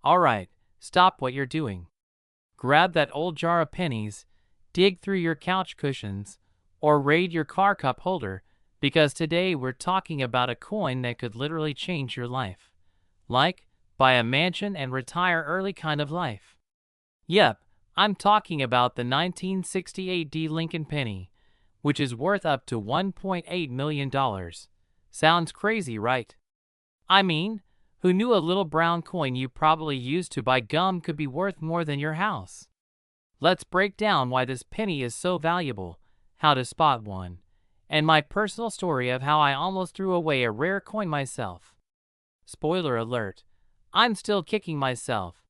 Alright, stop what you're doing. Grab that old jar of pennies, dig through your couch cushions, or raid your car cup holder, because today we're talking about a coin that could literally change your life. Like, buy a mansion and retire early kind of life. Yep, I'm talking about the 1968 D Lincoln penny, which is worth up to $1.8 million. Sounds crazy, right? I mean, who knew a little brown coin you probably used to buy gum could be worth more than your house? Let's break down why this penny is so valuable, how to spot one, and my personal story of how I almost threw away a rare coin myself. Spoiler alert, I'm still kicking myself.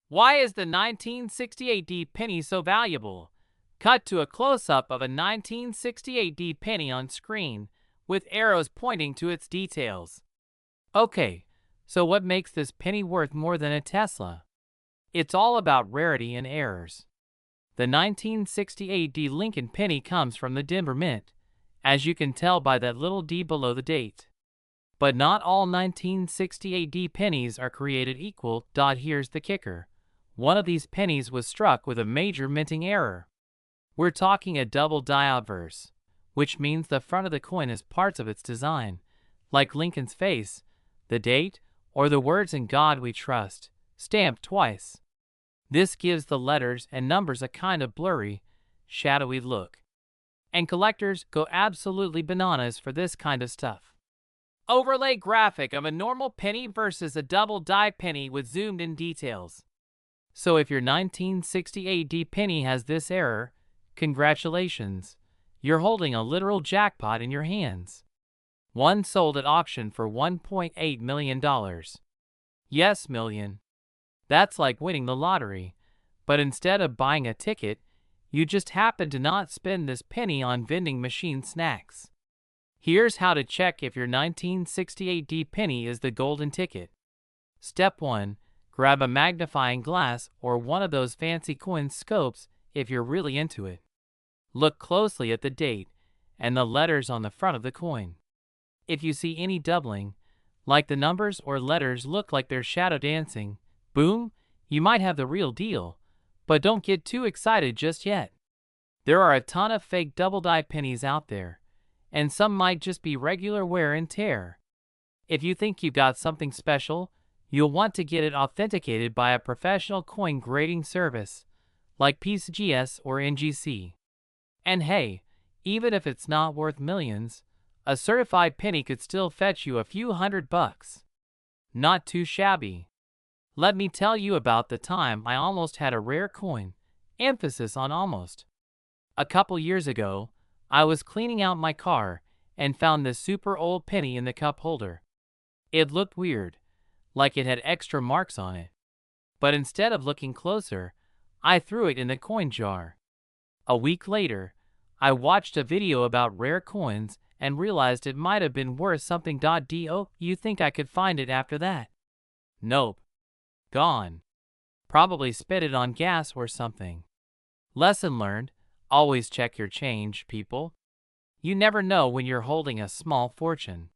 Why is the 1968 D penny so valuable? Cut to a close-up of a 1968 D penny on screen, with arrows pointing to its details. Okay, so what makes this penny worth more than a Tesla? It's all about rarity and errors. The 1968 D Lincoln penny comes from the Denver Mint, as you can tell by that little D below the date. But not all 1968 D pennies are created equal. Here's the kicker. One of these pennies was struck with a major minting error. We're talking a double die obverse, which means the front of the coin is parts of its design, like Lincoln's face, the date, or the words "In God We Trust," stamped twice. This gives the letters and numbers a kind of blurry, shadowy look. And collectors go absolutely bananas for this kind of stuff. Overlay graphic of a normal penny versus a double die penny with zoomed in details. So if your 1968 D penny has this error, congratulations, you're holding a literal jackpot in your hands. One sold at auction for $1.8 million. Yes, million. That's like winning the lottery, but instead of buying a ticket, you just happen to not spend this penny on vending machine snacks. Here's how to check if your 1968 D penny is the golden ticket. Step 1. Grab a magnifying glass or one of those fancy coin scopes if you're really into it. Look closely at the date and the letters on the front of the coin. If you see any doubling, like the numbers or letters look like they're shadow dancing, boom, you might have the real deal, but don't get too excited just yet. There are a ton of fake double die pennies out there, and some might just be regular wear and tear. If you think you've got something special, you'll want to get it authenticated by a professional coin grading service, like PCGS or NGC. And hey, even if it's not worth millions, a certified penny could still fetch you a few $100. Not too shabby. Let me tell you about the time I almost had a rare coin, emphasis on almost. A couple years ago, I was cleaning out my car and found this super old penny in the cup holder. It looked weird, like it had extra marks on it. But instead of looking closer, I threw it in the coin jar. A week later, I watched a video about rare coins and realized it might have been worth something. Do you think I could find it after that? Nope. Gone. Probably spit it on gas or something. Lesson learned, always check your change, people. You never know when you're holding a small fortune.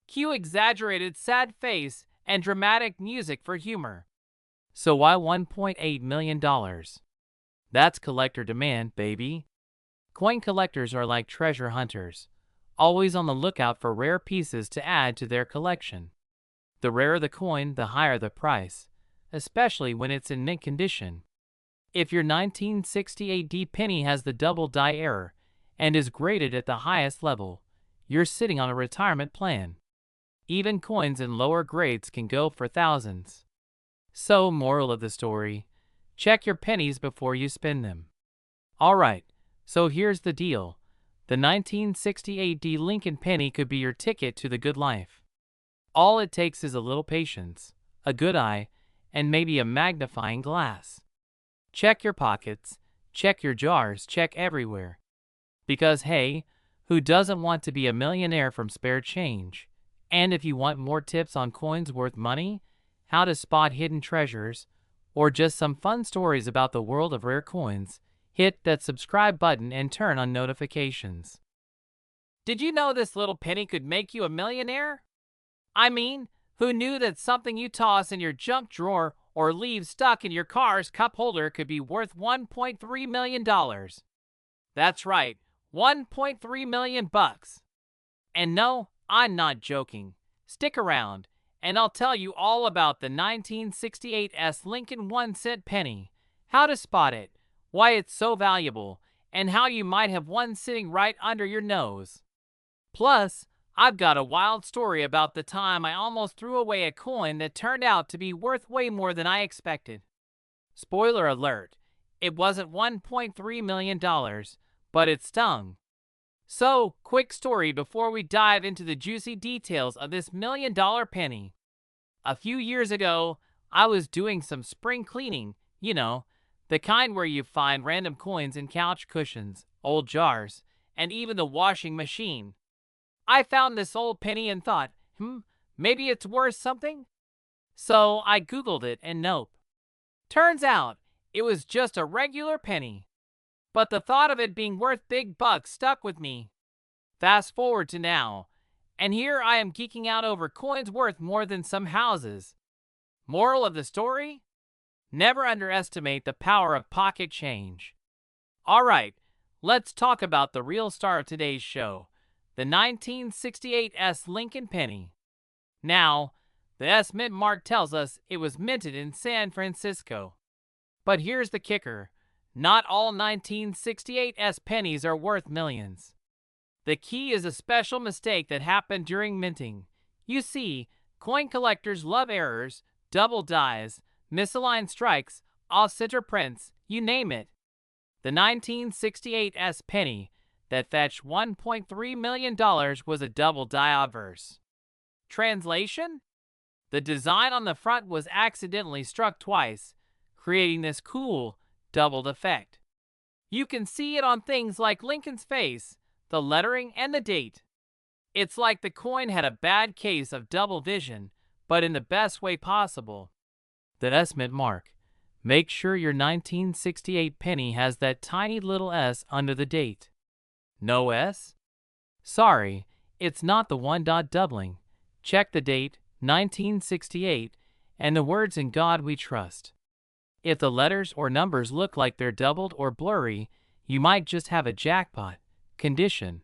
Cue exaggerated sad face and dramatic music for humor. So why $1.8 million? That's collector demand, baby. Coin collectors are like treasure hunters, always on the lookout for rare pieces to add to their collection. The rarer the coin, the higher the price, especially when it's in mint condition. If your 1968 D penny has the double die error and is graded at the highest level, you're sitting on a retirement plan. Even coins in lower grades can go for thousands. So, moral of the story, check your pennies before you spend them. Alright, so here's the deal. The 1968 D Lincoln penny could be your ticket to the good life. All it takes is a little patience, a good eye, and maybe a magnifying glass. Check your pockets, check your jars, check everywhere. Because hey, who doesn't want to be a millionaire from spare change? And if you want more tips on coins worth money, how to spot hidden treasures, or just some fun stories about the world of rare coins, hit that subscribe button and turn on notifications. Did you know this little penny could make you a millionaire? I mean, who knew that something you toss in your junk drawer or leave stuck in your car's cup holder could be worth $1.3 million. That's right, 1.3 million bucks. And no, I'm not joking. Stick around, and I'll tell you all about the 1968 S Lincoln 1-cent penny, how to spot it, why it's so valuable, and how you might have one sitting right under your nose. Plus, I've got a wild story about the time I almost threw away a coin that turned out to be worth way more than I expected. Spoiler alert, it wasn't $1.3 million, but it stung. So, quick story before we dive into the juicy details of this $1 million penny. A few years ago, I was doing some spring cleaning, the kind where you find random coins in couch cushions, old jars, and even the washing machine. I found this old penny and thought, maybe it's worth something? So I Googled it and nope. Turns out, it was just a regular penny. But the thought of it being worth big bucks stuck with me. Fast forward to now, and here I am geeking out over coins worth more than some houses. Moral of the story? Never underestimate the power of pocket change. Alright, let's talk about the real star of today's show, the 1968 S Lincoln penny. Now, the S mint mark tells us it was minted in San Francisco. But here's the kicker. Not all 1968 S pennies are worth millions. The key is a special mistake that happened during minting. You see, coin collectors love errors, double dies, misaligned strikes, off-center prints, you name it. The 1968 S penny that fetched $1.3 million was a double die obverse. Translation? The design on the front was accidentally struck twice, creating this cool, doubled effect. You can see it on things like Lincoln's face, the lettering, and the date. It's like the coin had a bad case of double vision, but in the best way possible. The S mint mark. Make sure your 1968 penny has that tiny little S under the date. No S? Sorry, it's not the one dot doubling. Check the date, 1968, and the words "In God We Trust." If the letters or numbers look like they're doubled or blurry, you might just have a jackpot. Condition: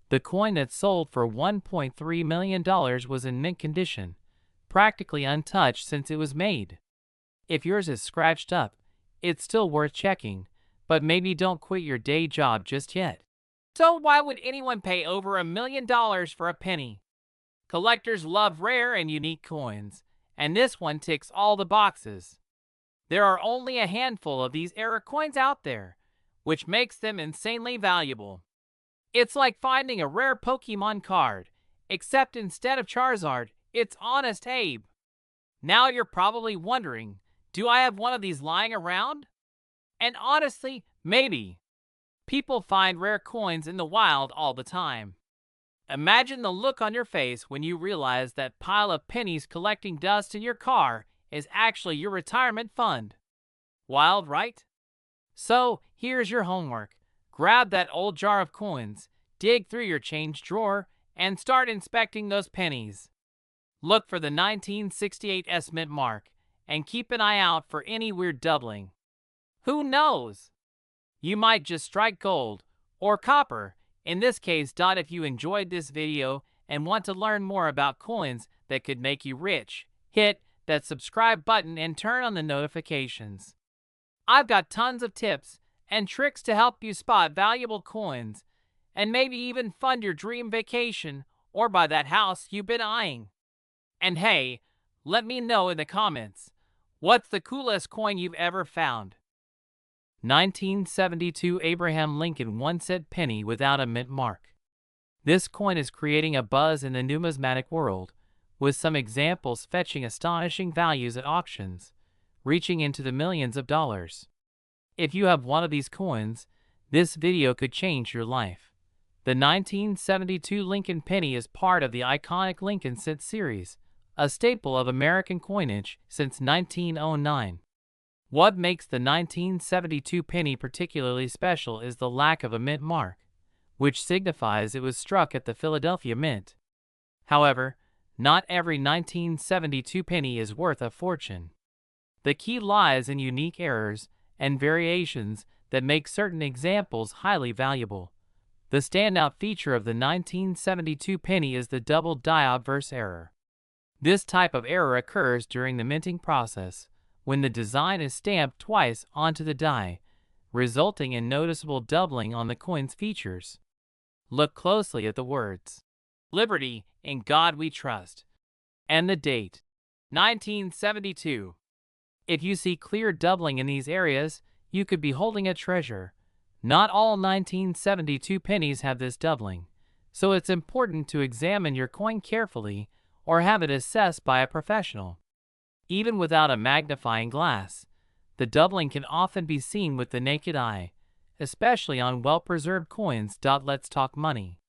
the coin that sold for $1.3 million was in mint condition, practically untouched since it was made. If yours is scratched up, it's still worth checking, but maybe don't quit your day job just yet. So why would anyone pay over $1 million for a penny? Collectors love rare and unique coins, and this one ticks all the boxes. There are only a handful of these era coins out there, which makes them insanely valuable. It's like finding a rare Pokemon card, except instead of Charizard, it's Honest Abe. Now you're probably wondering, do I have one of these lying around? And honestly, maybe. People find rare coins in the wild all the time. Imagine the look on your face when you realize that pile of pennies collecting dust in your car is actually your retirement fund. Wild, right? So, here's your homework. Grab that old jar of coins, dig through your change drawer, and start inspecting those pennies. Look for the 1968 S mint mark, and keep an eye out for any weird doubling. Who knows? You might just strike gold, or copper, in this case. If you enjoyed this video and want to learn more about coins that could make you rich, hit that subscribe button and turn on the notifications. I've got tons of tips and tricks to help you spot valuable coins and maybe even fund your dream vacation or buy that house you've been eyeing. And hey, let me know in the comments, what's the coolest coin you've ever found? 1972 Abraham Lincoln 1-cent penny without a mint mark. This coin is creating a buzz in the numismatic world, with some examples fetching astonishing values at auctions, reaching into the millions of dollars. If you have one of these coins, this video could change your life. The 1972 Lincoln penny is part of the iconic Lincoln cent series, a staple of American coinage since 1909. What makes the 1972 penny particularly special is the lack of a mint mark, which signifies it was struck at the Philadelphia Mint. However, not every 1972 penny is worth a fortune. The key lies in unique errors and variations that make certain examples highly valuable. The standout feature of the 1972 penny is the double die obverse error. This type of error occurs during the minting process, when the design is stamped twice onto the die, resulting in noticeable doubling on the coin's features. Look closely at the words, "Liberty, in God we trust," and the date, 1972. If you see clear doubling in these areas, you could be holding a treasure. Not all 1972 pennies have this doubling, so it's important to examine your coin carefully or have it assessed by a professional. Even without a magnifying glass, the doubling can often be seen with the naked eye, especially on well-preserved coins. Let's talk money.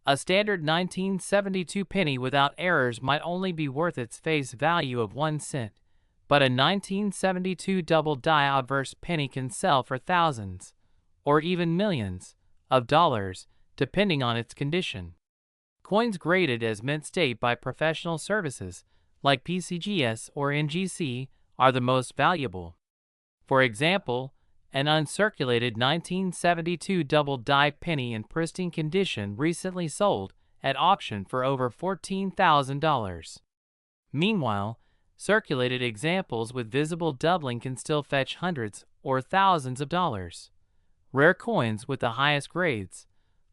A standard 1972 penny without errors might only be worth its face value of 1 cent, but a 1972 double die obverse penny can sell for thousands, or even millions, of dollars, depending on its condition. Coins graded as mint state by professional services, like PCGS or NGC, are the most valuable. For example, an uncirculated 1972 double die penny in pristine condition recently sold at auction for over $14,000. Meanwhile, circulated examples with visible doubling can still fetch hundreds or thousands of dollars. Rare coins with the highest grades,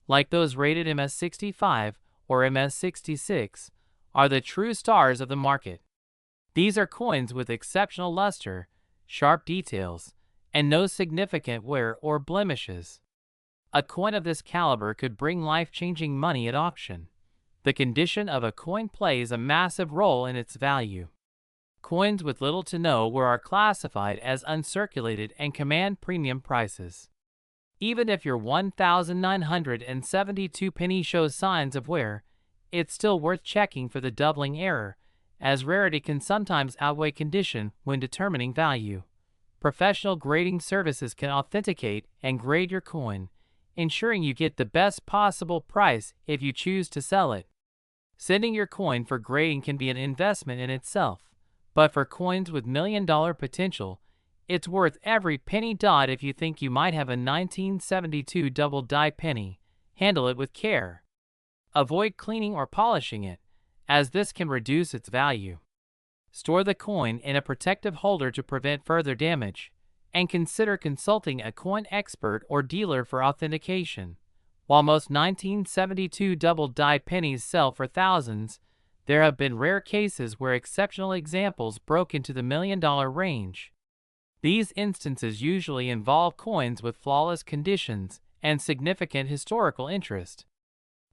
like those rated MS65 or MS66, are the true stars of the market. These are coins with exceptional luster, sharp details, and no significant wear or blemishes. A coin of this caliber could bring life-changing money at auction. The condition of a coin plays a massive role in its value. Coins with little to no wear are classified as uncirculated and command premium prices. Even if your 1972 penny shows signs of wear, it's still worth checking for the doubling error, as rarity can sometimes outweigh condition when determining value. Professional grading services can authenticate and grade your coin, ensuring you get the best possible price if you choose to sell it. Sending your coin for grading can be an investment in itself, but for coins with million-dollar potential, it's worth every penny. If you think you might have a 1972 double die penny, handle it with care. Avoid cleaning or polishing it, as this can reduce its value. Store the coin in a protective holder to prevent further damage, and consider consulting a coin expert or dealer for authentication. While most 1972 double die pennies sell for thousands, there have been rare cases where exceptional examples broke into the million-dollar range. These instances usually involve coins with flawless conditions and significant historical interest.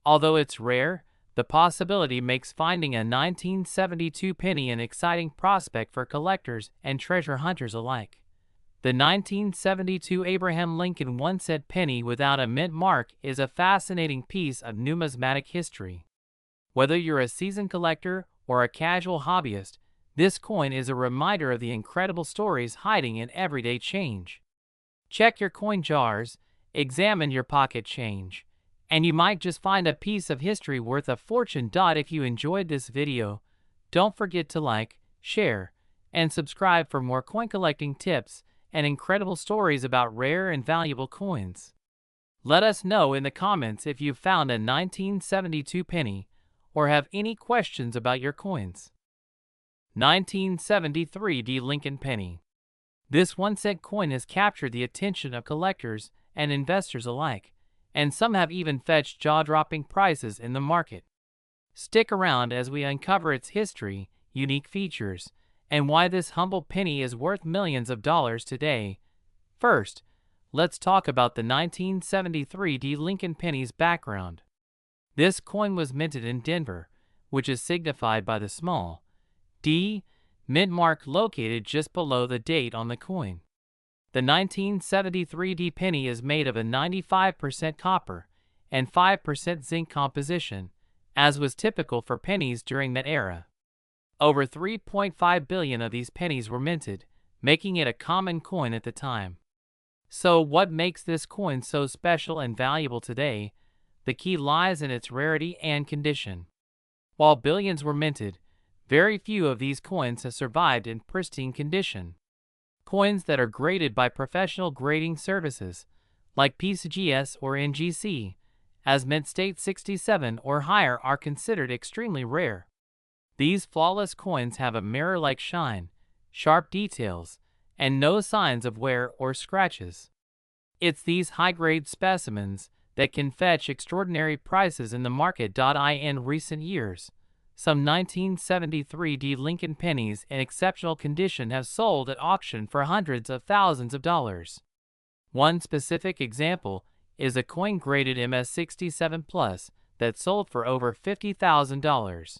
Although it's rare, the possibility makes finding a 1972 penny an exciting prospect for collectors and treasure hunters alike. The 1972 Abraham Lincoln 1-cent penny without a mint mark is a fascinating piece of numismatic history. Whether you're a seasoned collector or a casual hobbyist, this coin is a reminder of the incredible stories hiding in everyday change. Check your coin jars, examine your pocket change, and you might just find a piece of history worth a fortune. If you enjoyed this video, don't forget to like, share, and subscribe for more coin collecting tips and incredible stories about rare and valuable coins. Let us know in the comments if you've found a 1972 penny or have any questions about your coins. 1973 D. Lincoln Penny. This 1-cent coin has captured the attention of collectors and investors alike, and some have even fetched jaw-dropping prices in the market. Stick around as we uncover its history, unique features, and why this humble penny is worth millions of dollars today. First, let's talk about the 1973 D. Lincoln Penny's background. This coin was minted in Denver, which is signified by the small D mint mark located just below the date on the coin. The 1973 D penny is made of a 95% copper and 5% zinc composition, as was typical for pennies during that era. Over 3.5 billion of these pennies were minted, making it a common coin at the time. So what makes this coin so special and valuable today? The key lies in its rarity and condition. While billions were minted, very few of these coins have survived in pristine condition. Coins that are graded by professional grading services, like PCGS or NGC, as mint state 67 or higher are considered extremely rare. These flawless coins have a mirror-like shine, sharp details, and no signs of wear or scratches. It's these high-grade specimens that can fetch extraordinary prices in the market. In recent years, some 1973 D Lincoln pennies in exceptional condition have sold at auction for hundreds of thousands of dollars. One specific example is a coin graded MS67 Plus that sold for over $50,000.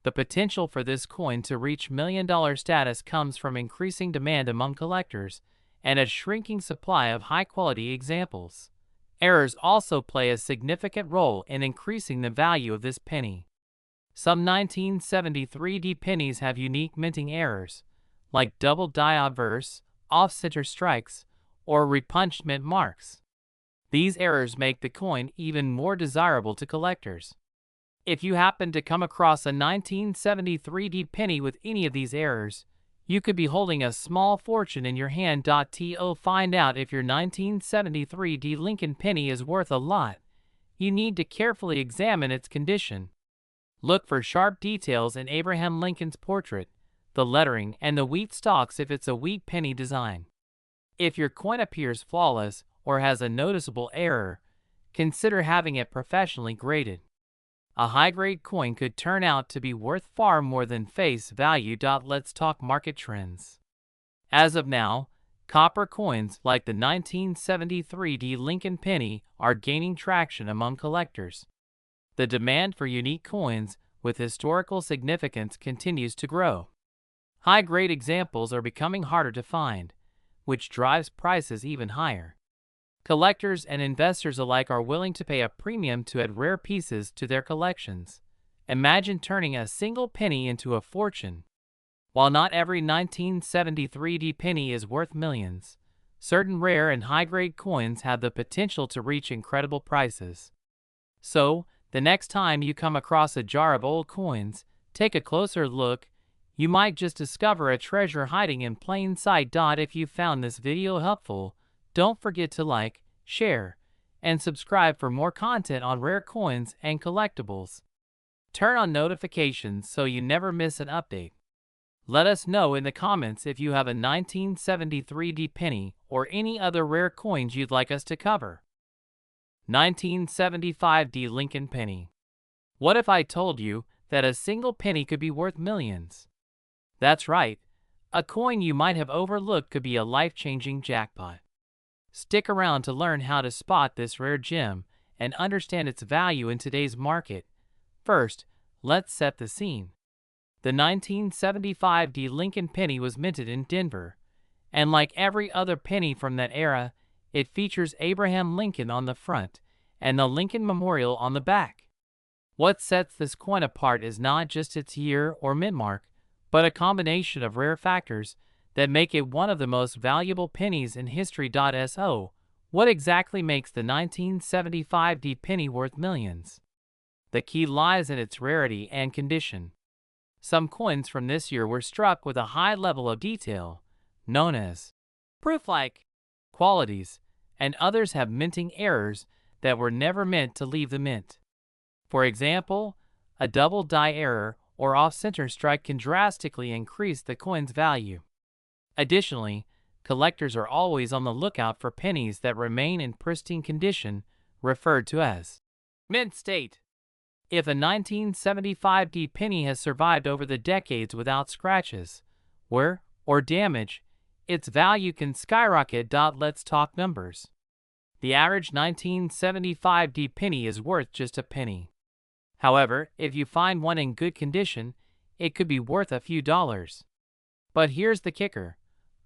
The potential for this coin to reach million-dollar status comes from increasing demand among collectors and a shrinking supply of high-quality examples. Errors also play a significant role in increasing the value of this penny. Some 1973 D pennies have unique minting errors, like double die obverse, off-center strikes, or repunched mint marks. These errors make the coin even more desirable to collectors. If you happen to come across a 1973 D penny with any of these errors, you could be holding a small fortune in your hand. To find out if your 1973 D Lincoln penny is worth a lot, you need to carefully examine its condition. Look for sharp details in Abraham Lincoln's portrait, the lettering, and the wheat stalks if it's a wheat penny design. If your coin appears flawless or has a noticeable error, consider having it professionally graded. A high-grade coin could turn out to be worth far more than face value. Let's talk market trends. As of now, copper coins like the 1973 D Lincoln penny are gaining traction among collectors. The demand for unique coins with historical significance continues to grow. High-grade examples are becoming harder to find, which drives prices even higher. Collectors and investors alike are willing to pay a premium to add rare pieces to their collections. Imagine turning a single penny into a fortune. While not every 1973 D penny is worth millions, certain rare and high-grade coins have the potential to reach incredible prices. So, the next time you come across a jar of old coins, take a closer look. You might just discover a treasure hiding in plain sight. If you found this video helpful, don't forget to like, share, and subscribe for more content on rare coins and collectibles. Turn on notifications so you never miss an update. Let us know in the comments if you have a 1973 D penny or any other rare coins you'd like us to cover. 1975 D Lincoln penny. What if I told you that a single penny could be worth millions? That's right, a coin you might have overlooked could be a life-changing jackpot. Stick around to learn how to spot this rare gem and understand its value in today's market. First, let's set the scene. The 1975 D Lincoln penny was minted in Denver, and like every other penny from that era, it features Abraham Lincoln on the front and the Lincoln Memorial on the back. What sets this coin apart is not just its year or mint mark, but a combination of rare factors that make it one of the most valuable pennies in history. So, what exactly makes the 1975 D penny worth millions? The key lies in its rarity and condition. Some coins from this year were struck with a high level of detail, known as proof-like qualities, and others have minting errors that were never meant to leave the mint. For example, a double die error or off-center strike can drastically increase the coin's value. Additionally, collectors are always on the lookout for pennies that remain in pristine condition, referred to as mint state. If a 1975 D penny has survived over the decades without scratches, wear, or damage, its value can skyrocket. Let's talk numbers. The average 1975 D penny is worth just a penny. However, if you find one in good condition, it could be worth a few dollars. But here's the kicker.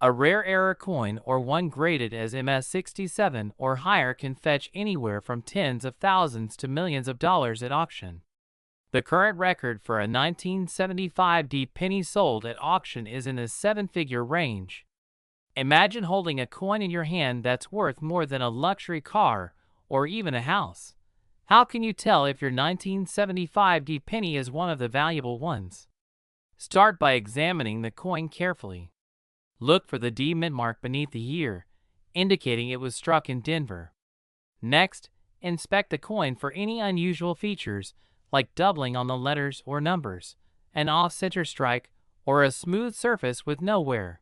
A rare error coin or one graded as MS67 or higher can fetch anywhere from tens of thousands to millions of dollars at auction. The current record for a 1975 D penny sold at auction is in the seven-figure range. Imagine holding a coin in your hand that's worth more than a luxury car or even a house. How can you tell if your 1975 D penny is one of the valuable ones? Start by examining the coin carefully. Look for the D mint mark beneath the year, indicating it was struck in Denver. Next, inspect the coin for any unusual features like doubling on the letters or numbers, an off-center strike, or a smooth surface with no wear.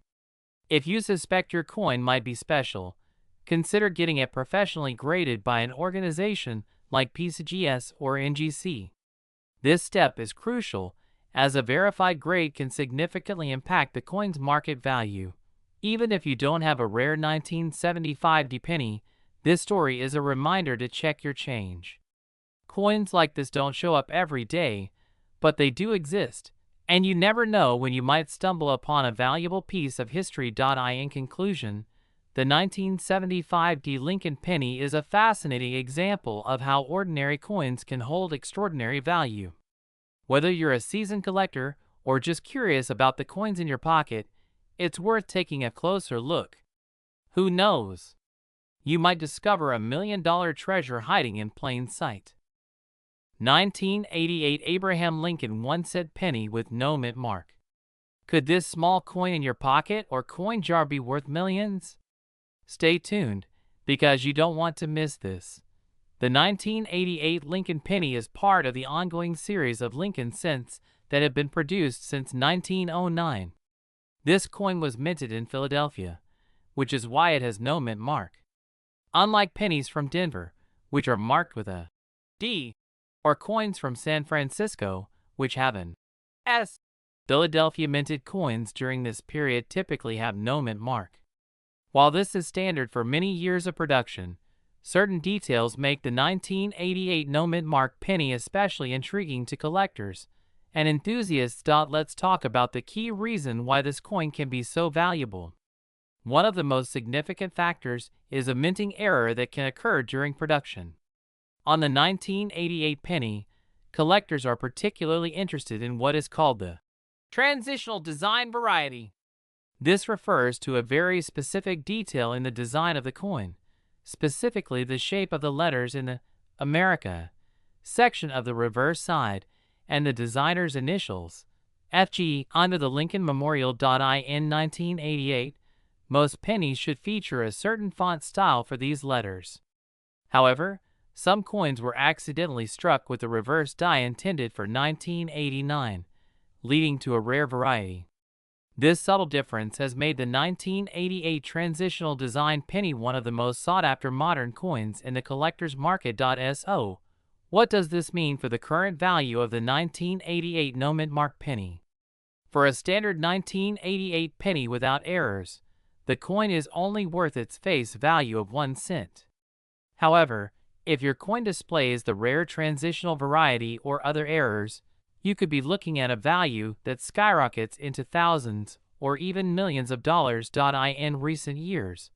If you suspect your coin might be special, consider getting it professionally graded by an organization like PCGS or NGC. This step is crucial, as a verified grade can significantly impact the coin's market value. Even if you don't have a rare 1975 D penny, this story is a reminder to check your change. Coins like this don't show up every day, but they do exist, and you never know when you might stumble upon a valuable piece of history. In conclusion, the 1975 D Lincoln penny is a fascinating example of how ordinary coins can hold extraordinary value. Whether you're a seasoned collector or just curious about the coins in your pocket, it's worth taking a closer look. Who knows? You might discover a $1 million treasure hiding in plain sight. 1988 Abraham Lincoln 1-cent penny with no mint mark. Could this small coin in your pocket or coin jar be worth millions? Stay tuned, because you don't want to miss this. The 1988 Lincoln penny is part of the ongoing series of Lincoln cents that have been produced since 1909. This coin was minted in Philadelphia, which is why it has no mint mark. Unlike pennies from Denver, which are marked with a D, or coins from San Francisco, which have an S, Philadelphia minted coins during this period typically have no mint mark. While this is standard for many years of production, certain details make the 1988 no mint mark penny especially intriguing to collectors and enthusiasts. Let's talk about the key reason why this coin can be so valuable. One of the most significant factors is a minting error that can occur during production. On the 1988 penny, collectors are particularly interested in what is called the transitional design variety. This refers to a very specific detail in the design of the coin, specifically the shape of the letters in the America section of the reverse side and the designer's initials, FG, under the Lincoln Memorial. In 1988, most pennies should feature a certain font style for these letters. However, some coins were accidentally struck with the reverse die intended for 1989, leading to a rare variety. This subtle difference has made the 1988 transitional design penny one of the most sought-after modern coins in the collector's market. So, what does this mean for the current value of the 1988 no mint mark penny? For a standard 1988 penny without errors, the coin is only worth its face value of 1 cent. However, if your coin displays the rare transitional variety or other errors, you could be looking at a value that skyrockets into thousands or even millions of dollars. In recent years,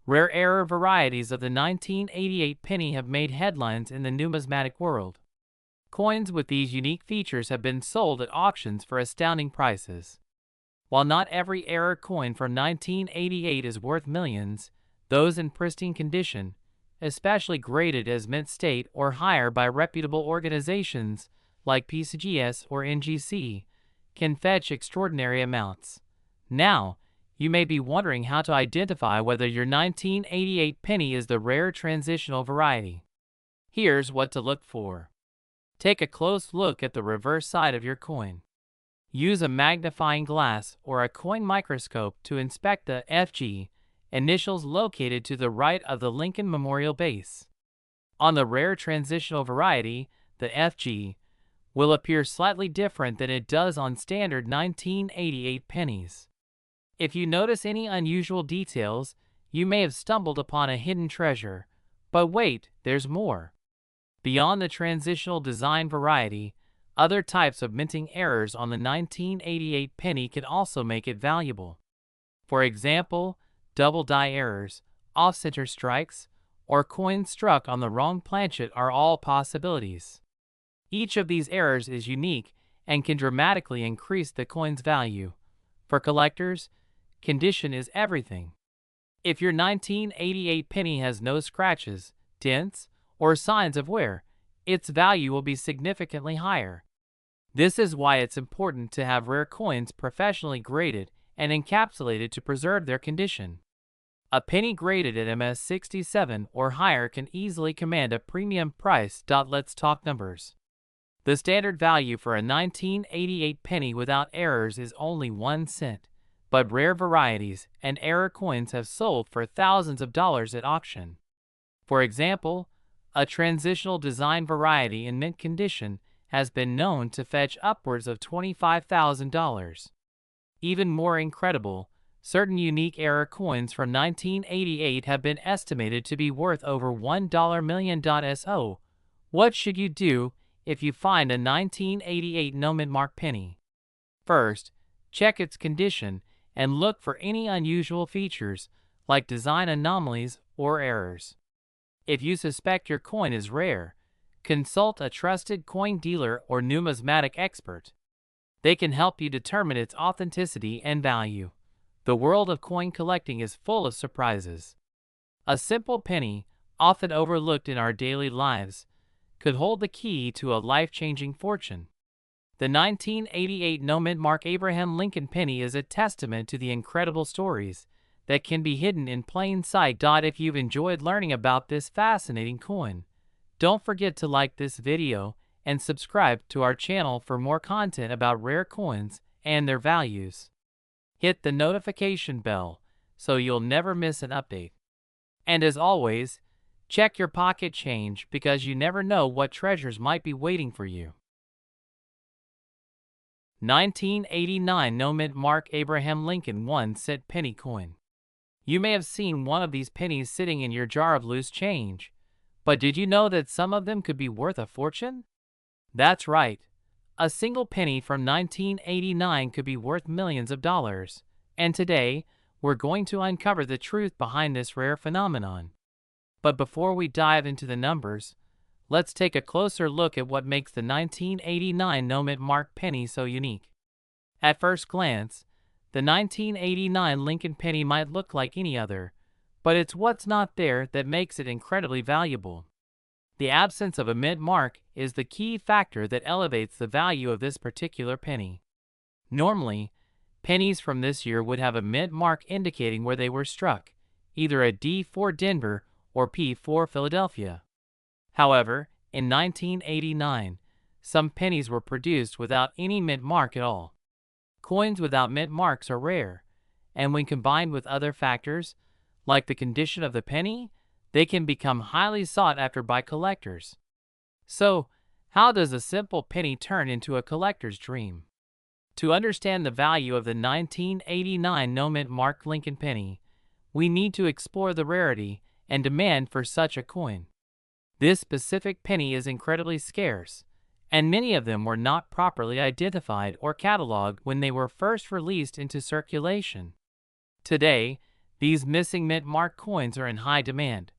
rare error varieties of the 1988 penny have made headlines in the numismatic world. Coins with these unique features have been sold at auctions for astounding prices. While not every error coin from 1988 is worth millions, those in pristine condition, especially graded as mint state or higher by reputable organizations like PCGS or NGC, can fetch extraordinary amounts. Now, you may be wondering how to identify whether your 1988 penny is the rare transitional variety. Here's what to look for. Take a close look at the reverse side of your coin. Use a magnifying glass or a coin microscope to inspect the FG initials located to the right of the Lincoln Memorial base. On the rare transitional variety, the FG will appear slightly different than it does on standard 1988 pennies. If you notice any unusual details, you may have stumbled upon a hidden treasure. But wait, there's more. Beyond the transitional design variety, other types of minting errors on the 1988 penny can also make it valuable. For example, double die errors, off-center strikes, or coins struck on the wrong planchet are all possibilities. Each of these errors is unique and can dramatically increase the coin's value. For collectors, condition is everything. If your 1988 penny has no scratches, dents, or signs of wear, its value will be significantly higher. This is why it's important to have rare coins professionally graded and encapsulated to preserve their condition. A penny graded at MS67 or higher can easily command a premium price. Let's talk numbers. The standard value for a 1988 penny without errors is only 1 cent, but rare varieties and error coins have sold for thousands of dollars at auction. For example, a transitional design variety in mint condition has been known to fetch upwards of $25,000. Even more incredible, certain unique error coins from 1988 have been estimated to be worth over $1 million. So, what should you do if you find a 1988 no mint mark penny? First, check its condition and look for any unusual features like design anomalies or errors. If you suspect your coin is rare, consult a trusted coin dealer or numismatic expert. They can help you determine its authenticity and value. The world of coin collecting is full of surprises. A simple penny, often overlooked in our daily lives, could hold the key to a life-changing fortune. The 1988 no mint mark Abraham Lincoln penny is a testament to the incredible stories that can be hidden in plain sight. If you've enjoyed learning about this fascinating coin, don't forget to like this video and subscribe to our channel for more content about rare coins and their values. Hit the notification bell so you'll never miss an update. And as always, check your pocket change because you never know what treasures might be waiting for you. 1989 no mint mark Abraham Lincoln 1 cent penny coin. You may have seen one of these pennies sitting in your jar of loose change, but did you know that some of them could be worth a fortune? That's right. A single penny from 1989 could be worth millions of dollars, and today we're going to uncover the truth behind this rare phenomenon. But before we dive into the numbers, let's take a closer look at what makes the 1989 no mint mark penny so unique. At first glance, the 1989 Lincoln penny might look like any other, but it's what's not there that makes it incredibly valuable. The absence of a mint mark is the key factor that elevates the value of this particular penny. Normally, pennies from this year would have a mint mark indicating where they were struck, either a D for Denver or P for Philadelphia. However, in 1989, some pennies were produced without any mint mark at all. Coins without mint marks are rare, and when combined with other factors, like the condition of the penny, they can become highly sought after by collectors. So, how does a simple penny turn into a collector's dream? To understand the value of the 1989 no mint mark Lincoln penny, we need to explore the rarity and demand for such a coin. This specific penny is incredibly scarce, and many of them were not properly identified or cataloged when they were first released into circulation. Today, these missing mint mark coins are in high demand,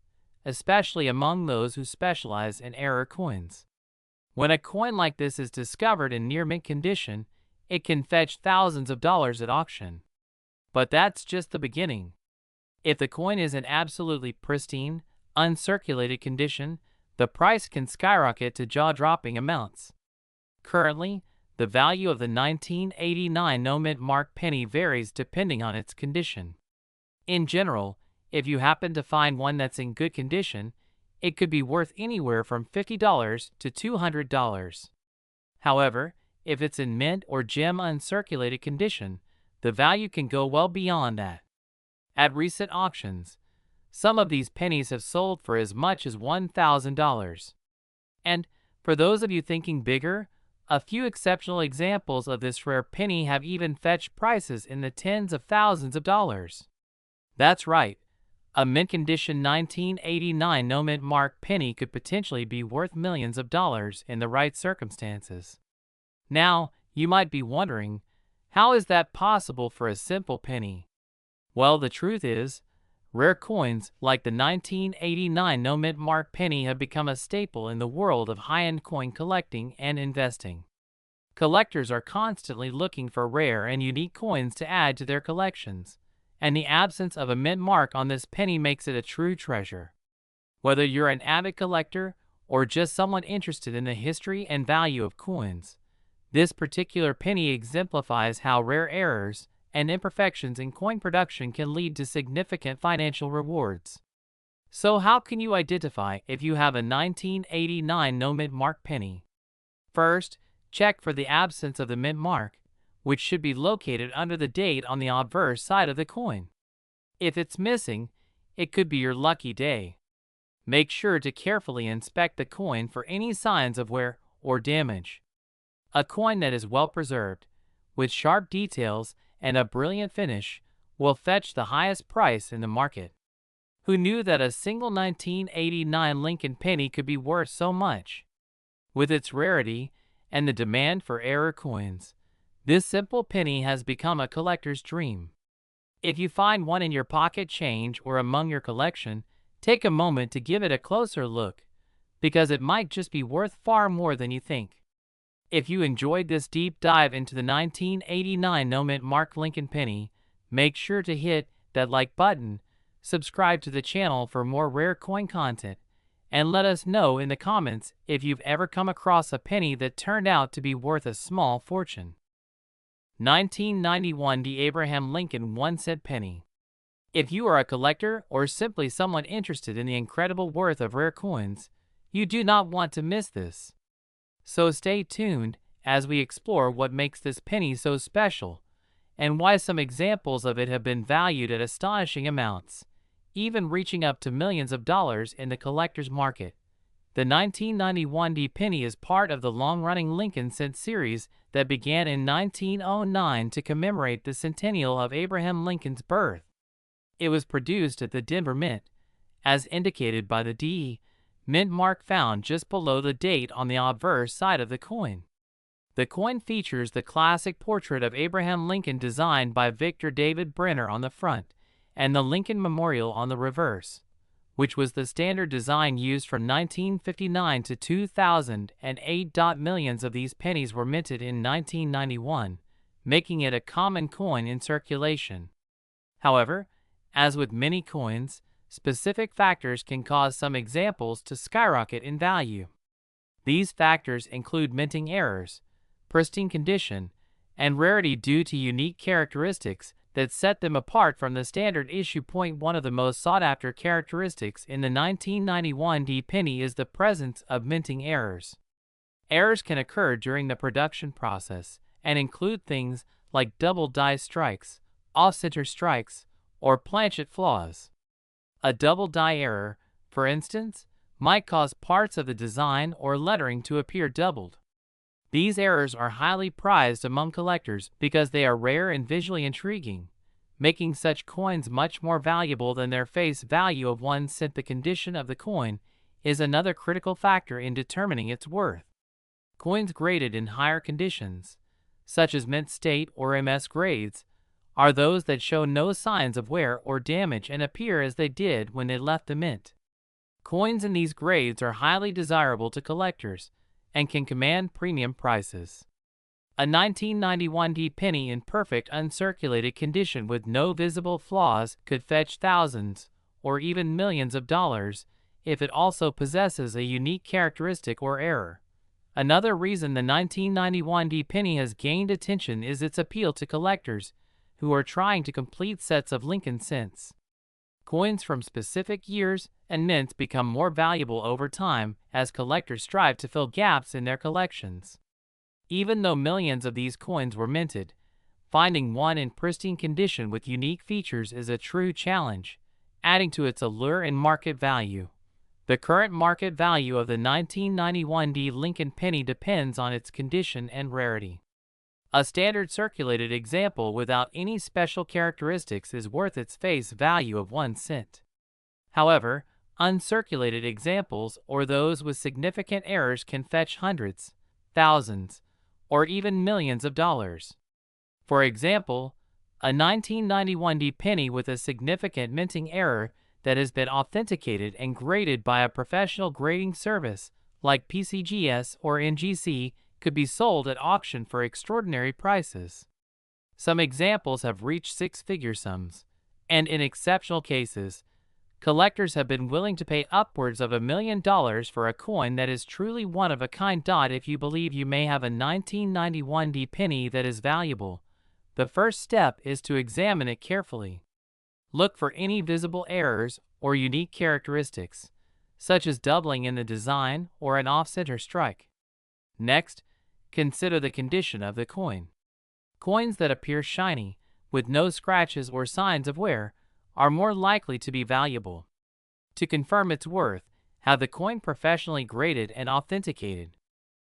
especially among those who specialize in error coins. When a coin like this is discovered in near mint condition, it can fetch thousands of dollars at auction. But that's just the beginning. If the coin is in absolutely pristine, uncirculated condition, the price can skyrocket to jaw-dropping amounts. Currently, the value of the 1989 no mint mark penny varies depending on its condition. In general, if you happen to find one that's in good condition, it could be worth anywhere from $50 to $200. However, if it's in mint or gem uncirculated condition, the value can go well beyond that. At recent auctions, some of these pennies have sold for as much as $1,000. And for those of you thinking bigger, a few exceptional examples of this rare penny have even fetched prices in the tens of thousands of dollars. That's right, a mint condition 1989 no mint mark penny could potentially be worth millions of dollars in the right circumstances. Now, you might be wondering, how is that possible for a simple penny? Well, the truth is, rare coins like the 1989 no mint mark penny have become a staple in the world of high-end coin collecting and investing. Collectors are constantly looking for rare and unique coins to add to their collections, and the absence of a mint mark on this penny makes it a true treasure. Whether you're an avid collector or just someone interested in the history and value of coins, this particular penny exemplifies how rare errors and imperfections in coin production can lead to significant financial rewards. So how can you identify if you have a 1989 no-mint mark penny? First, check for the absence of the mint mark, which should be located under the date on the obverse side of the coin. If it's missing, it could be your lucky day. Make sure to carefully inspect the coin for any signs of wear or damage. A coin that is well preserved, with sharp details and a brilliant finish, will fetch the highest price in the market. Who knew that a single 1989 Lincoln penny could be worth so much? With its rarity and the demand for error coins, this simple penny has become a collector's dream. If you find one in your pocket change or among your collection, take a moment to give it a closer look, because it might just be worth far more than you think. If you enjoyed this deep dive into the 1989 no-mint mark Lincoln penny, make sure to hit that like button, subscribe to the channel for more rare coin content, and let us know in the comments if you've ever come across a penny that turned out to be worth a small fortune. 1991 The Abraham Lincoln 1-cent penny. If you are a collector or simply someone interested in the incredible worth of rare coins, you do not want to miss this. So stay tuned as we explore what makes this penny so special and why some examples of it have been valued at astonishing amounts, even reaching up to millions of dollars in the collector's market. The 1991 D penny is part of the long-running Lincoln cent series that began in 1909 to commemorate the centennial of Abraham Lincoln's birth. It was produced at the Denver Mint, as indicated by the D mint mark found just below the date on the obverse side of the coin. The coin features the classic portrait of Abraham Lincoln designed by Victor David Brenner on the front and the Lincoln Memorial on the reverse, which was the standard design used from 1959 to 2008. Millions of these pennies were minted in 1991, making it a common coin in circulation. However, as with many coins, specific factors can cause some examples to skyrocket in value. These factors include minting errors, pristine condition, and rarity due to unique characteristics that set them apart from the standard issue. One of the most sought-after characteristics in the 1991 D penny is the presence of minting errors. Errors can occur during the production process and include things like double die strikes, off-center strikes, or planchet flaws. A double die error, for instance, might cause parts of the design or lettering to appear doubled. These errors are highly prized among collectors because they are rare and visually intriguing, making such coins much more valuable than their face value of 1 cent. The condition of the coin is another critical factor in determining its worth. Coins graded in higher conditions, such as mint state or MS grades, are those that show no signs of wear or damage and appear as they did when they left the mint. Coins in these grades are highly desirable to collectors and can command premium prices. A 1991 D penny in perfect uncirculated condition with no visible flaws could fetch thousands or even millions of dollars if it also possesses a unique characteristic or error. Another reason the 1991 D penny has gained attention is its appeal to collectors who are trying to complete sets of Lincoln cents. Coins from specific years and mints become more valuable over time as collectors strive to fill gaps in their collections. Even though millions of these coins were minted, finding one in pristine condition with unique features is a true challenge, adding to its allure and market value. The current market value of the 1991 D Lincoln penny depends on its condition and rarity. A standard circulated example without any special characteristics is worth its face value of 1 cent. However, uncirculated examples or those with significant errors can fetch hundreds, thousands, or even millions of dollars. For example, a 1991 D penny with a significant minting error that has been authenticated and graded by a professional grading service like PCGS or NGC could be sold at auction for extraordinary prices. Some examples have reached six-figure sums, and in exceptional cases, collectors have been willing to pay upwards of $1 million for a coin that is truly one of a kind. If you believe you may have a 1991 D penny that is valuable, The first step is to examine it carefully. Look for any visible errors or unique characteristics, such as doubling in the design or an off-center strike. Next, consider the condition of the coin. Coins that appear shiny, with no scratches or signs of wear, are more likely to be valuable. To confirm its worth, have the coin professionally graded and authenticated.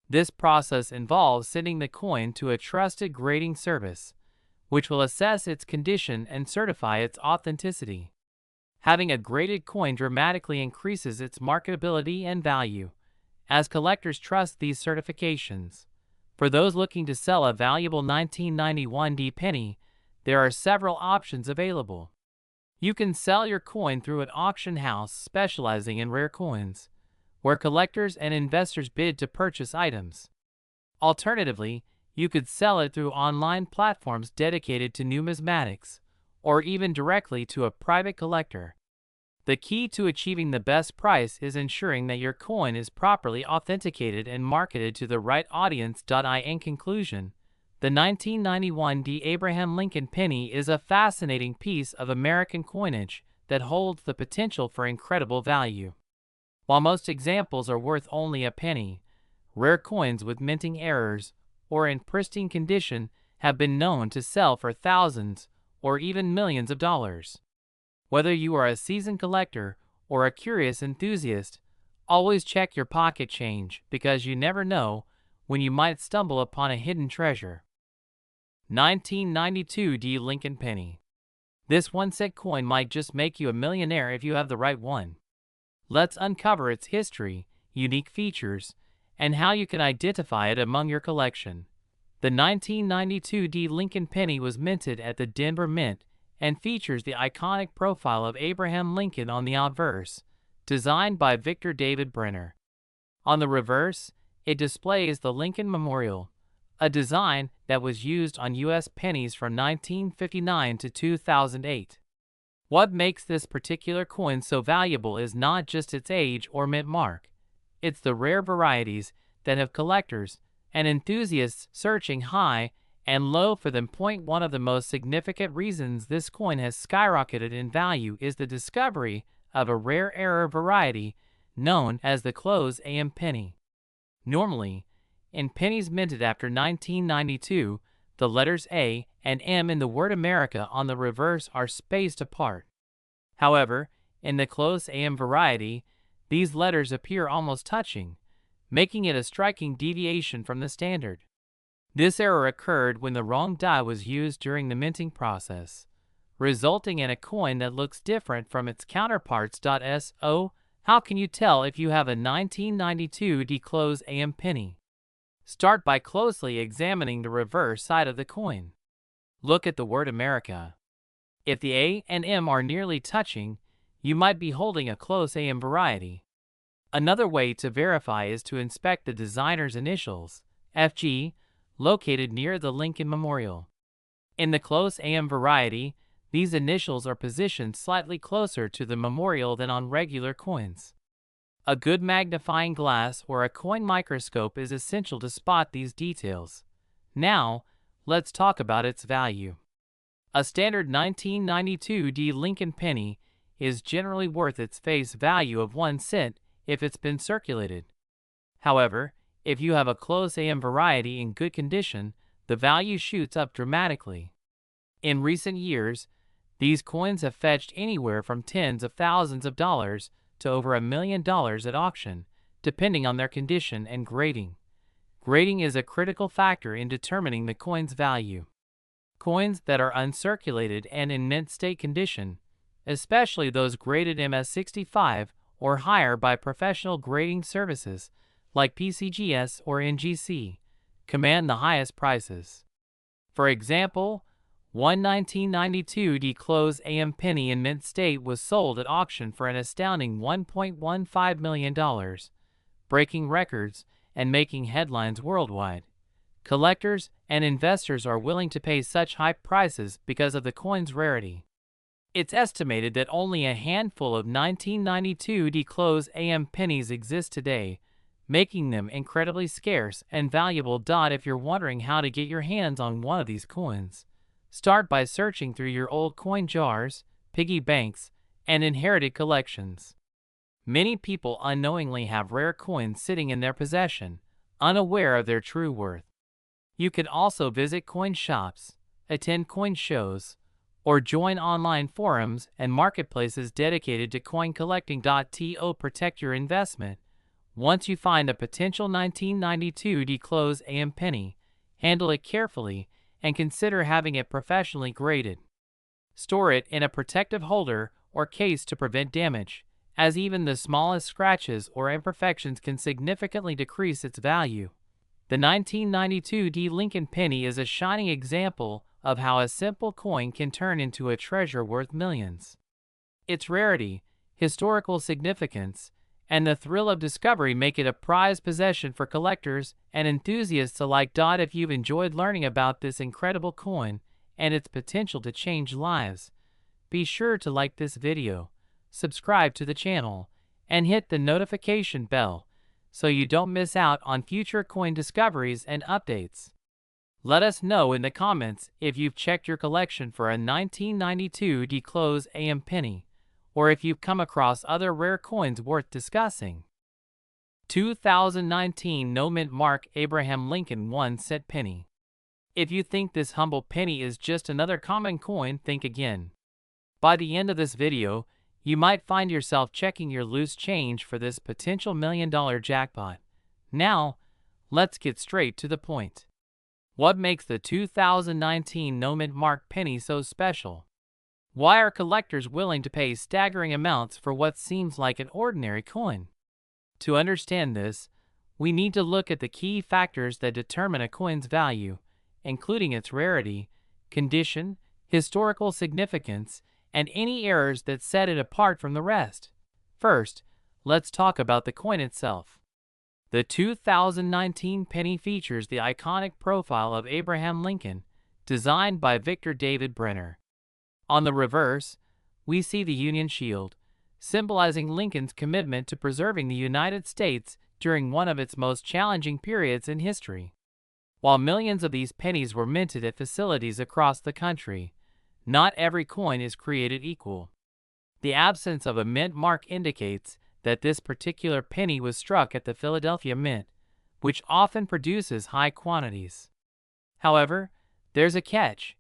This process involves sending the coin to a trusted grading service, which will assess its condition and certify its authenticity. Having a graded coin dramatically increases its marketability and value, as collectors trust these certifications. For those looking to sell a valuable 1991 D penny, there are several options available. You can sell your coin through an auction house specializing in rare coins, where collectors and investors bid to purchase items. Alternatively, you could sell it through online platforms dedicated to numismatics, or even directly to a private collector. The key to achieving the best price is ensuring that your coin is properly authenticated and marketed to the right audience. In conclusion, the 1991 D. Abraham Lincoln penny is a fascinating piece of American coinage that holds the potential for incredible value. While most examples are worth only a penny, rare coins with minting errors or in pristine condition have been known to sell for thousands or even millions of dollars. Whether you are a seasoned collector or a curious enthusiast, always check your pocket change because you never know when you might stumble upon a hidden treasure. 1992 D. Lincoln penny. This 1-cent coin might just make you a millionaire if you have the right one. Let's uncover its history, unique features, and how you can identify it among your collection. The 1992 D. Lincoln penny was minted at the Denver Mint and features the iconic profile of Abraham Lincoln on the obverse, designed by Victor David Brenner. On the reverse, it displays the Lincoln Memorial, a design that was used on U.S. pennies from 1959 to 2008. What makes this particular coin so valuable is not just its age or mint mark. It's the rare varieties that have collectors and enthusiasts searching high and low for them. One of the most significant reasons this coin has skyrocketed in value is the discovery of a rare error variety known as the close AM penny. Normally, in pennies minted after 1992, the letters A and M in the word America on the reverse are spaced apart. However, in the close AM variety, these letters appear almost touching, making it a striking deviation from the standard. This error occurred when the wrong die was used during the minting process, resulting in a coin that looks different from its counterparts. So, how can you tell if you have a 1992 D close AM penny? Start by closely examining the reverse side of the coin. Look at the word America. If the A and M are nearly touching, you might be holding a close AM variety. Another way to verify is to inspect the designer's initials, FG, located near the Lincoln Memorial. In the close AM variety, these initials are positioned slightly closer to the memorial than on regular coins. A good magnifying glass or a coin microscope is essential to spot these details. Now, let's talk about its value. A standard 1992 D Lincoln penny is generally worth its face value of 1 cent if it's been circulated. However, if you have a close AM variety in good condition, the value shoots up dramatically. In recent years, these coins have fetched anywhere from tens of thousands of dollars to over $1 million at auction, depending on their condition and grading. Grading is a critical factor in determining the coin's value. Coins that are uncirculated and in mint state condition, especially those graded MS65 or higher by professional grading services like PCGS or NGC, command the highest prices. For example, one 1992 D close AM penny in mint state was sold at auction for an astounding $1.15 million, breaking records and making headlines worldwide. Collectors and investors are willing to pay such high prices because of the coin's rarity. It's estimated that only a handful of 1992 D close AM pennies exist today, making them incredibly scarce and valuable. If you're wondering how to get your hands on one of these coins, Start by searching through your old coin jars, piggy banks, and inherited collections. Many people unknowingly have rare coins sitting in their possession, unaware of their true worth. You can also visit coin shops, attend coin shows, or join online forums and marketplaces dedicated to coin collecting. To protect your investment, once you find a potential 1992 D-Close AM penny, handle it carefully and consider having it professionally graded. Store it in a protective holder or case to prevent damage, as even the smallest scratches or imperfections can significantly decrease its value. The 1992 D Lincoln penny is a shining example of how a simple coin can turn into a treasure worth millions. Its rarity, historical significance, and the thrill of discovery make it a prized possession for collectors and enthusiasts alike. If you've enjoyed learning about this incredible coin and its potential to change lives, be sure to like this video, subscribe to the channel, and hit the notification bell so you don't miss out on future coin discoveries and updates. Let us know in the comments if you've checked your collection for a 1992 D-Close AM penny, or if you've come across other rare coins worth discussing. 2019 No Mint Mark Abraham Lincoln 1-cent penny. If you think this humble penny is just another common coin, think again. By the end of this video, you might find yourself checking your loose change for this potential million-dollar jackpot. Now, let's get straight to the point. What makes the 2019 No Mint Mark penny so special? Why are collectors willing to pay staggering amounts for what seems like an ordinary coin? To understand this, we need to look at the key factors that determine a coin's value, including its rarity, condition, historical significance, and any errors that set it apart from the rest. First, let's talk about the coin itself. The 2019 penny features the iconic profile of Abraham Lincoln, designed by Victor David Brenner. On the reverse, we see the Union Shield, symbolizing Lincoln's commitment to preserving the United States during one of its most challenging periods in history. While millions of these pennies were minted at facilities across the country, not every coin is created equal. The absence of a mint mark indicates that this particular penny was struck at the Philadelphia Mint, which often produces high quantities. However, there's a catch.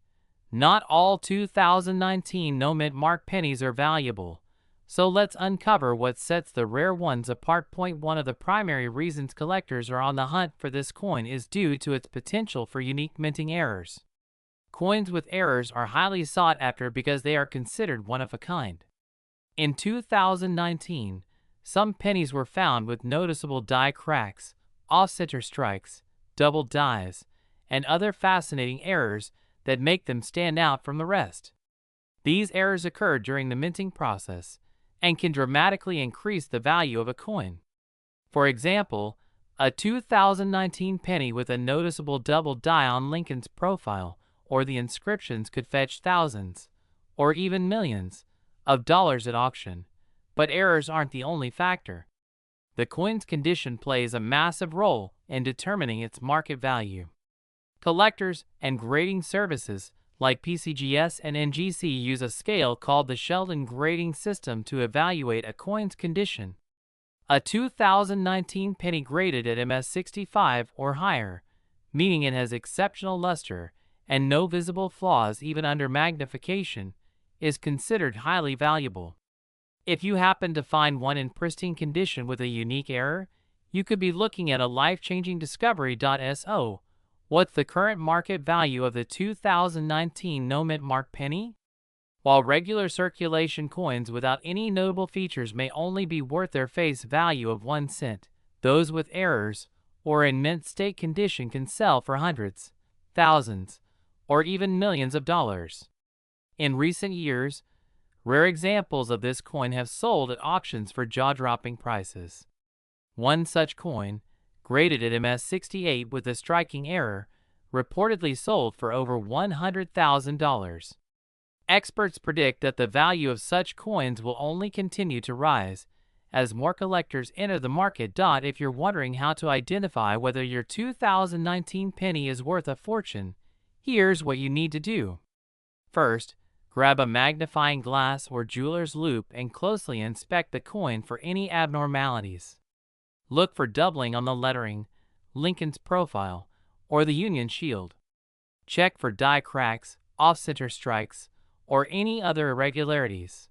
Not all 2019 No Mint Mark pennies are valuable, so let's uncover what sets the rare ones apart. One of the primary reasons collectors are on the hunt for this coin is due to its potential for unique minting errors. Coins with errors are highly sought after because they are considered one of a kind. In 2019, some pennies were found with noticeable die cracks, off-center strikes, double dies, and other fascinating errors that make them stand out from the rest. These errors occur during the minting process and can dramatically increase the value of a coin. For example, a 2019 penny with a noticeable double die on Lincoln's profile or the inscriptions could fetch thousands, or even millions, of dollars at auction. But errors aren't the only factor. The coin's condition plays a massive role in determining its market value. Collectors and grading services like PCGS and NGC use a scale called the Sheldon Grading System to evaluate a coin's condition. A 2019 penny graded at MS65 or higher, meaning it has exceptional luster and no visible flaws even under magnification, is considered highly valuable. If you happen to find one in pristine condition with a unique error, you could be looking at a life-changing discovery. So, what's the current market value of the 2019 No Mint Mark penny? While regular circulation coins without any notable features may only be worth their face value of 1 cent, those with errors or in mint state condition can sell for hundreds, thousands, or even millions of dollars. In recent years, rare examples of this coin have sold at auctions for jaw-dropping prices. One such coin, graded at MS68 with a striking error, reportedly sold for over $100,000. Experts predict that the value of such coins will only continue to rise as more collectors enter the market. If you're wondering how to identify whether your 2019 penny is worth a fortune, here's what you need to do. First, grab a magnifying glass or jeweler's loupe and closely inspect the coin for any abnormalities. Look for doubling on the lettering, Lincoln's profile, or the Union shield. Check for die cracks, off-center strikes, or any other irregularities.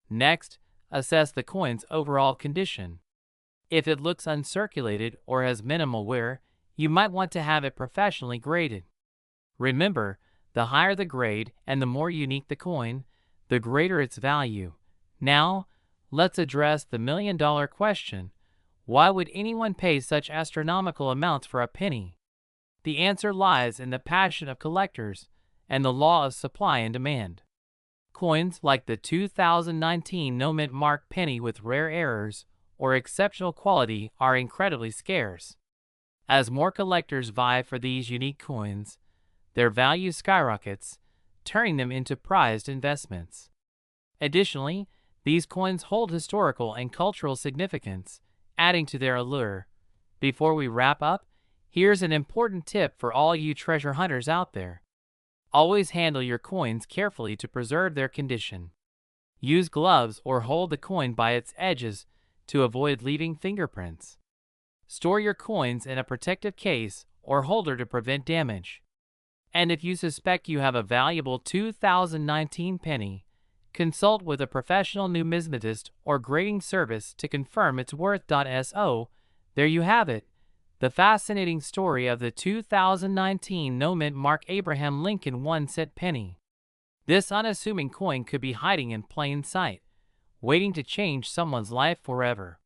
Next, assess the coin's overall condition. If it looks uncirculated or has minimal wear, you might want to have it professionally graded. Remember, the higher the grade and the more unique the coin, the greater its value. Now, let's address the million-dollar question: why would anyone pay such astronomical amounts for a penny? The answer lies in the passion of collectors and the law of supply and demand. Coins like the 2019 no-mint mark penny with rare errors or exceptional quality are incredibly scarce. As more collectors vie for these unique coins, their value skyrockets, turning them into prized investments. Additionally, these coins hold historical and cultural significance, adding to their allure. Before we wrap up, here's an important tip for all you treasure hunters out there. Always handle your coins carefully to preserve their condition. Use gloves or hold the coin by its edges to avoid leaving fingerprints. Store your coins in a protective case or holder to prevent damage. And if you suspect you have a valuable 2019 penny, consult with a professional numismatist or grading service to confirm its worth. So, there you have it, the fascinating story of the 2019 no-mint mark Abraham Lincoln 1-cent penny. This unassuming coin could be hiding in plain sight, waiting to change someone's life forever.